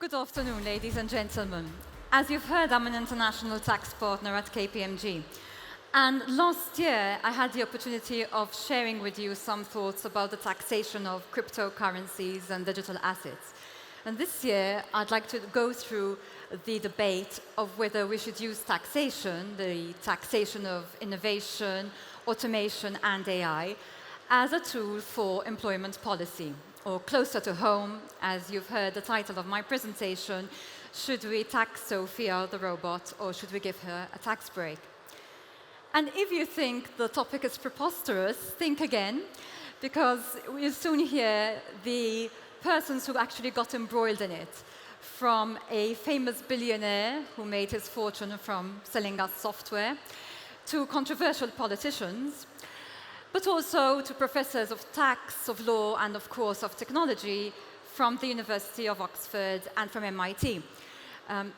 Good afternoon, ladies and gentlemen. As you've heard, I'm an international tax partner at KPMG. And last year, I had the opportunity of sharing with you some thoughts about the taxation of cryptocurrencies and digital assets. And this year, I'd like to go through the debate of whether we should use taxation, the taxation of innovation, automation, and AI, as a tool for employment policy. Or closer to home, as you've heard the title of my presentation, should we tax Sophia, the robot, or should we give her a tax break? And if you think the topic is preposterous, think again, because we'll soon hear the persons who actually got embroiled in it, from a famous billionaire who made his fortune from selling us software, to controversial politicians, but also to professors of tax, of law, and of course of technology from the University of Oxford and from MIT.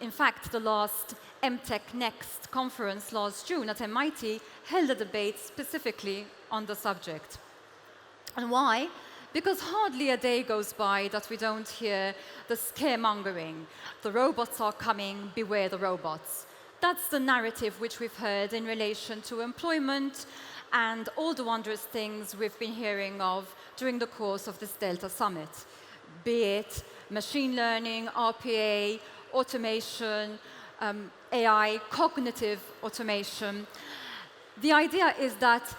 In fact, the last MTech Next conference last June at MIT held a debate specifically on the subject. And why? Because hardly a day goes by that we don't hear the scaremongering. The robots are coming, beware the robots. That's the narrative which we've heard in relation to employment and all the wondrous things we've been hearing of during the course of this Delta Summit, be it machine learning, RPA, automation, AI, cognitive automation. The idea is that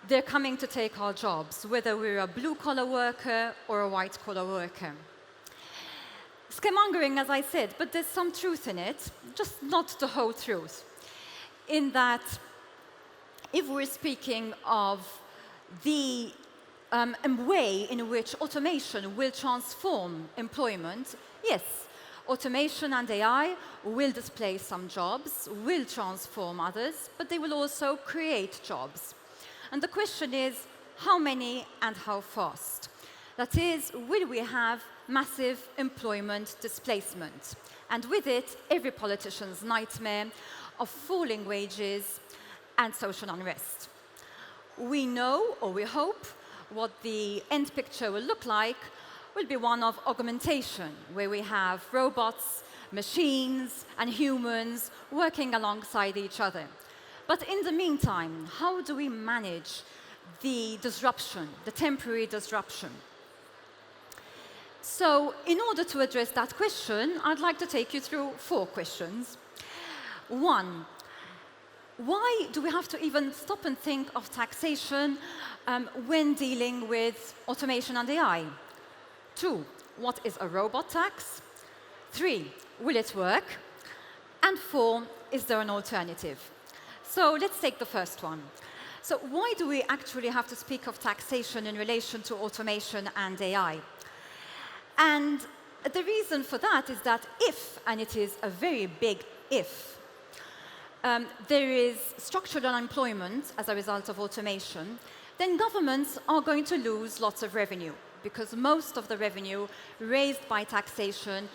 they're coming to take our jobs, whether we're a blue-collar worker or a white-collar worker. Scaremongering, as I said, but there's some truth in it, just not the whole truth, in that if we're speaking of the way in which automation will transform employment, yes, automation and AI will displace some jobs, will transform others, but they will also create jobs. And the question is, how many and how fast? That is, will we have massive employment displacement? And with it, every politician's nightmare of falling wages and social unrest. We know, or we hope, what the end picture will look like will be one of augmentation, where we have robots, machines, and humans working alongside each other. But in the meantime, how do we manage the disruption, the temporary disruption? So, in order to address that question, I'd like to take you through 4 questions. 1, why do we have to even stop and think of taxation when dealing with automation and AI? 2, what is a robot tax? 3, will it work? And 4, is there an alternative? So let's take the first one. So why do we actually have to speak of taxation in relation to automation and AI? And the reason for that is that if, and it is a very big if, there is structural unemployment as a result of automation, then governments are going to lose lots of revenue, because most of the revenue raised by taxation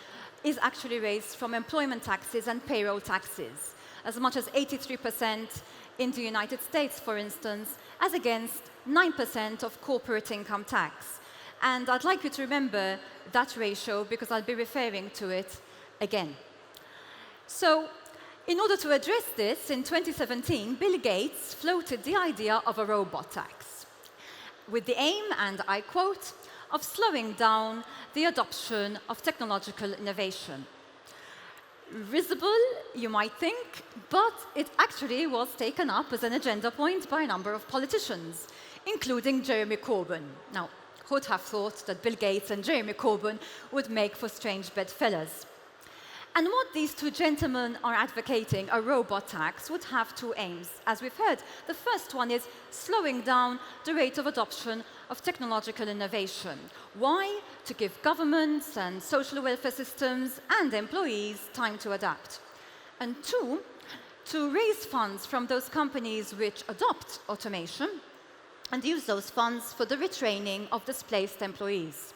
is actually raised from employment taxes and payroll taxes, as much as 83% in the United States, for instance, as against 9% of corporate income tax. And I'd like you to remember that ratio, because I'll be referring to it again. So, in order to address this, in 2017, Bill Gates floated the idea of a robot tax, with the aim, and I quote, of slowing down the adoption of technological innovation. Risible, you might think, but it actually was taken up as an agenda point by a number of politicians, including Jeremy Corbyn. Now, who'd have thought that Bill Gates and Jeremy Corbyn would make for strange bedfellows? And what these 2 gentlemen are advocating, a robot tax, would have 2 aims. As we've heard, the first one is slowing down the rate of adoption of technological innovation. Why? To give governments and social welfare systems and employees time to adapt. And 2, to raise funds from those companies which adopt automation and use those funds for the retraining of displaced employees.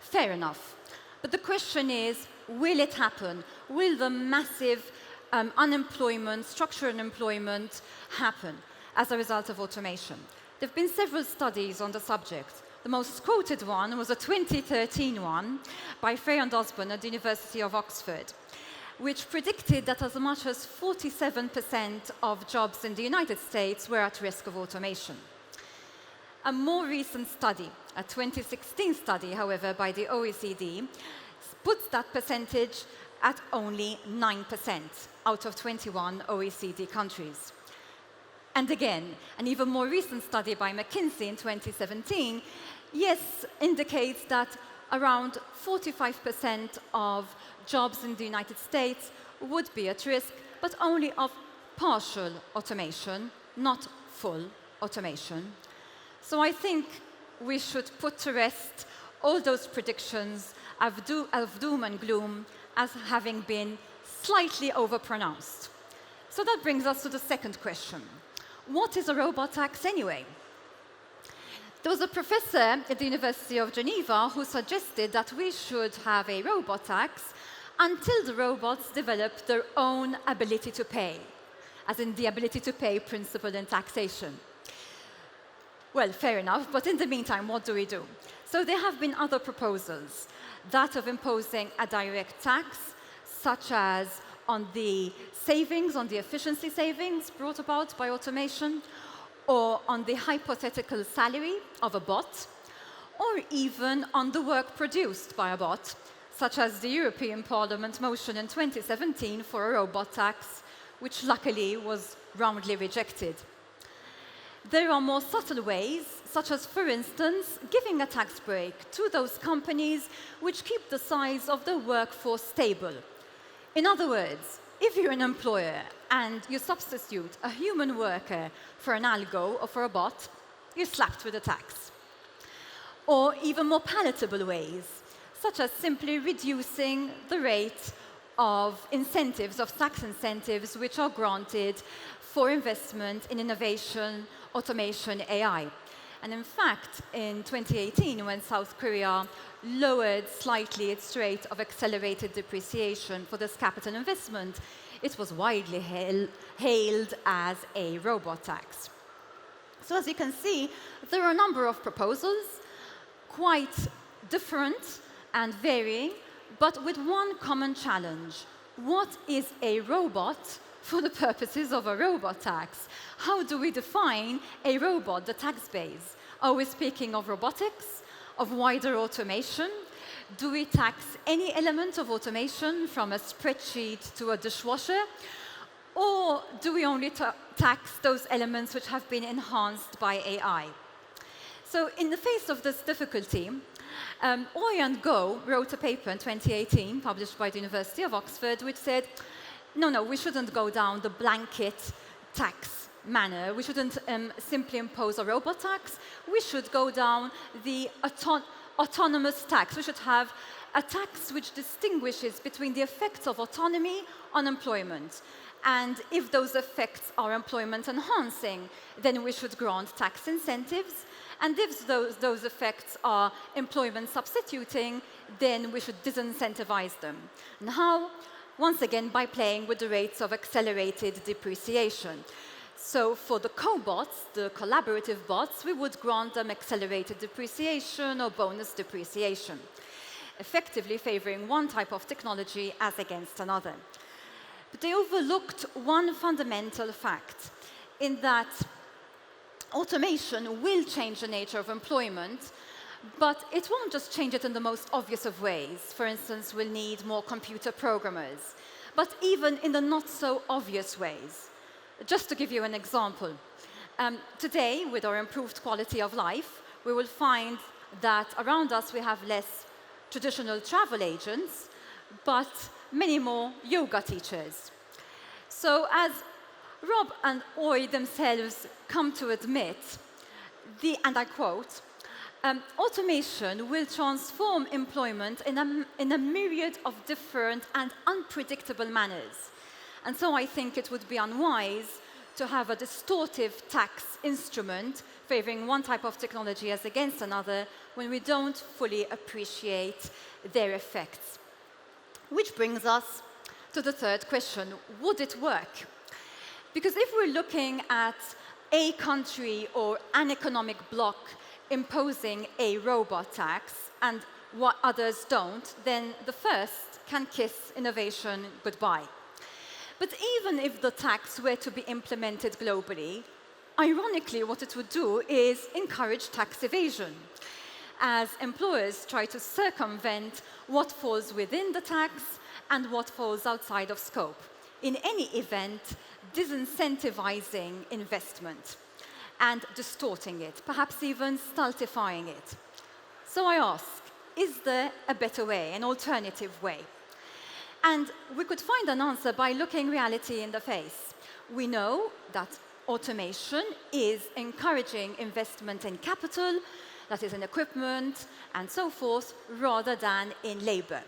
Fair enough. But the question is, will it happen? Will the massive unemployment, structural unemployment happen as a result of automation? There have been several studies on the subject. The most quoted one was a 2013 one by Frey and Osborne at the University of Oxford, which predicted that as much as 47% of jobs in the United States were at risk of automation. A more recent study, a 2016 study, however, by the OECD, puts that percentage at only 9% out of 21 OECD countries. And again, an even more recent study by McKinsey in 2017, yes, indicates that around 45% of jobs in the United States would be at risk, but only of partial automation, not full automation. So I think we should put to rest all those predictions of doom and gloom as having been slightly overpronounced. So that brings us to the second question. What is a robot tax anyway? There was a professor at the University of Geneva who suggested that we should have a robot tax until the robots develop their own ability to pay, as in the ability to pay principle in taxation. Well, fair enough, but in the meantime, what do we do? So there have been other proposals, that of imposing a direct tax, such as on the savings, on the efficiency savings brought about by automation, or on the hypothetical salary of a bot, or even on the work produced by a bot, such as the European Parliament motion in 2017 for a robot tax, which luckily was roundly rejected. There are more subtle ways, such as, for instance, giving a tax break to those companies which keep the size of their workforce stable. In other words, if you're an employer and you substitute a human worker for an algo or for a bot, you're slapped with a tax. Or even more palatable ways, such as simply reducing the rate of incentives, of tax incentives, which are granted for investment in innovation, automation, AI. And in fact, in 2018, when South Korea lowered slightly its rate of accelerated depreciation for this capital investment, it was widely hailed as a robot tax. So as you can see, there are a number of proposals, quite different and varying, but with one common challenge. What is a robot for the purposes of a robot tax? How do we define a robot, the tax base? Are we speaking of robotics, of wider automation? Do we tax any element of automation, from a spreadsheet to a dishwasher? Or do we only tax those elements which have been enhanced by AI? So in the face of this difficulty, Oy and Go wrote a paper in 2018, published by the University of Oxford, which said, no, we shouldn't go down the blanket tax manner. We shouldn't simply impose a robot tax. We should go down the autonomous tax. We should have a tax which distinguishes between the effects of autonomy on employment. And if those effects are employment enhancing, then we should grant tax incentives. And if those effects are employment substituting, then we should disincentivize them. And how? Once again, by playing with the rates of accelerated depreciation. So for the cobots, the collaborative bots, we would grant them accelerated depreciation or bonus depreciation, effectively favoring one type of technology as against another. But they overlooked one fundamental fact, in that automation will change the nature of employment, but it won't just change it in the most obvious of ways. For instance, we'll need more computer programmers, but even in the not so obvious ways. Just to give you an example, today, with our improved quality of life, we will find that around us we have less traditional travel agents, but many more yoga teachers. So as Rob and Oy themselves come to admit, and I quote, automation will transform employment in a myriad of different and unpredictable manners. And so I think it would be unwise to have a distortive tax instrument favoring one type of technology as against another when we don't fully appreciate their effects. Which brings us to the third question: would it work? Because if we're looking at a country or an economic bloc imposing a robot tax and what others don't, then the first can kiss innovation goodbye. But even if the tax were to be implemented globally, ironically, what it would do is encourage tax evasion, as employers try to circumvent what falls within the tax and what falls outside of scope. In any event, disincentivizing investment and distorting it, perhaps even stultifying it. So I ask, is there a better way, an alternative way? And we could find an answer by looking reality in the face. We know that automation is encouraging investment in capital, that is in equipment and so forth, rather than in labor.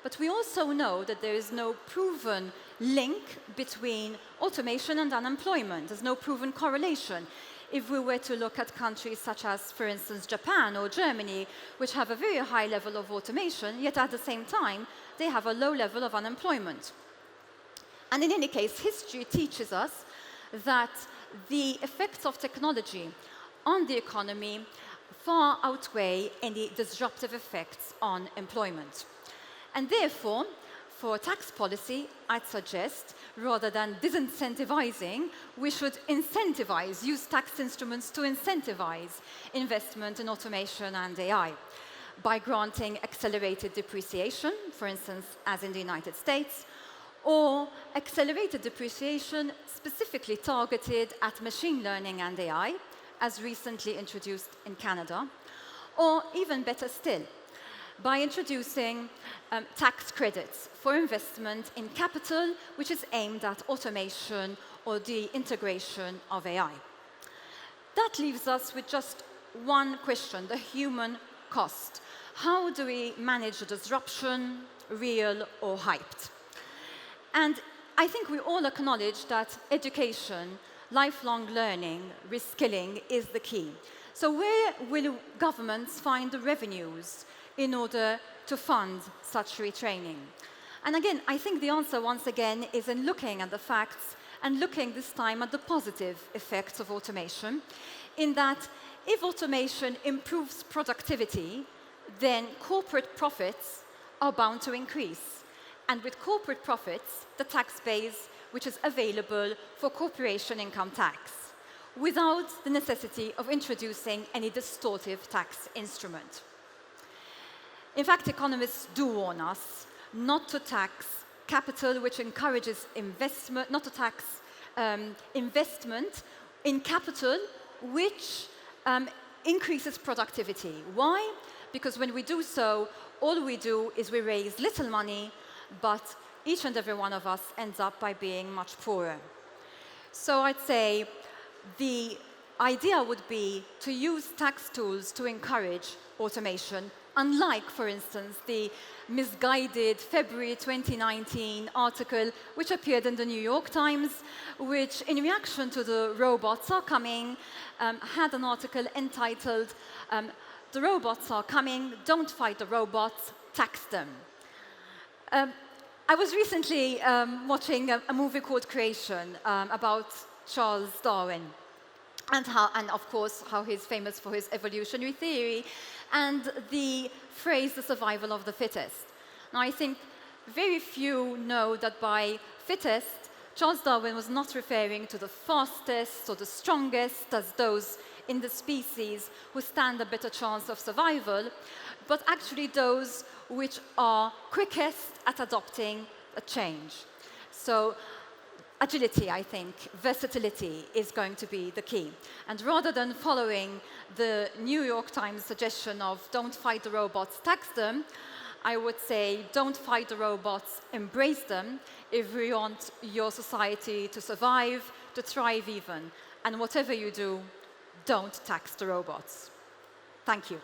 But we also know that there is no proven link between automation and unemployment. There's no proven correlation. If we were to look at countries such as, for instance, Japan or Germany, which have a very high level of automation, yet at the same time, they have a low level of unemployment. And in any case, history teaches us that the effects of technology on the economy far outweigh any disruptive effects on employment. And therefore, for tax policy, I'd suggest, rather than disincentivizing, we should incentivize, use tax instruments to incentivize investment in automation and AI by granting accelerated depreciation, for instance, as in the United States, or accelerated depreciation specifically targeted at machine learning and AI, as recently introduced in Canada, or even better still, by introducing tax credits for investment in capital, which is aimed at automation or the integration of AI. That leaves us with just one question, the human cost. How do we manage the disruption, real or hyped? And I think we all acknowledge that education, lifelong learning, reskilling is the key. So where will governments find the revenues in order to fund such retraining? And again, I think the answer once again is in looking at the facts and looking this time at the positive effects of automation, in that if automation improves productivity, then corporate profits are bound to increase. And with corporate profits, the tax base which is available for corporation income tax, without the necessity of introducing any distortive tax instrument. In fact, economists do warn us not to tax capital which encourages investment, not to tax investment in capital which increases productivity. Why? Because when we do so, all we do is we raise little money, but each and every one of us ends up by being much poorer. So I'd say the idea would be to use tax tools to encourage automation, unlike, for instance, the misguided February 2019 article which appeared in the New York Times, which, in reaction to the robots are coming, had an article entitled, "The robots are coming, don't fight the robots, tax them." I was recently watching a movie called Creation about Charles Darwin, and of course how he's famous for his evolutionary theory and the phrase "the survival of the fittest." Now I think very few know that by fittest, Charles Darwin was not referring to the fastest or the strongest as those in the species who stand a better chance of survival, but actually those which are quickest at adopting a change. So agility, I think, versatility is going to be the key. And rather than following the New York Times suggestion of "don't fight the robots, tax them," I would say don't fight the robots, embrace them if we want your society to survive, to thrive even. And whatever you do, don't tax the robots. Thank you.